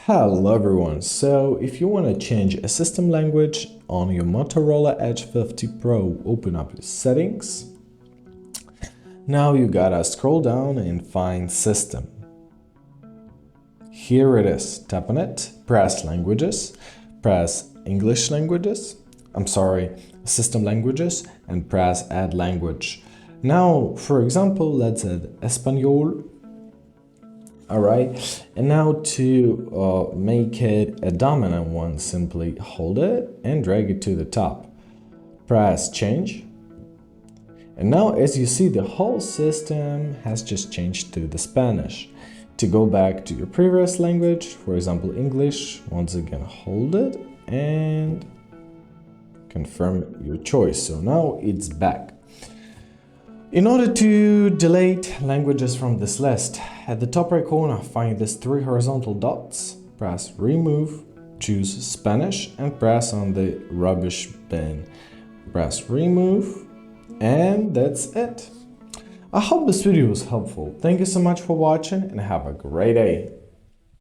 Hello everyone, so if you want to change a system language on your Motorola Edge 50 Pro, open up your settings. Now you gotta scroll down and find system. Here it is, tap on it, press languages, press English languages, system languages, and press add language. Now, for example, let's add Espanol. Alright, and now to make it a dominant one, simply hold it and drag it to the top. Press change. And now as you see, the whole system has just changed to the Spanish. To go back to your previous language, for example English, once again hold it and confirm your choice. So now it's back. In order to delete languages from this list, at the top right corner, find these three horizontal dots, press remove, choose Spanish, and press on the rubbish bin. Press remove, and that's it. I hope this video was helpful. Thank you so much for watching and have a great day.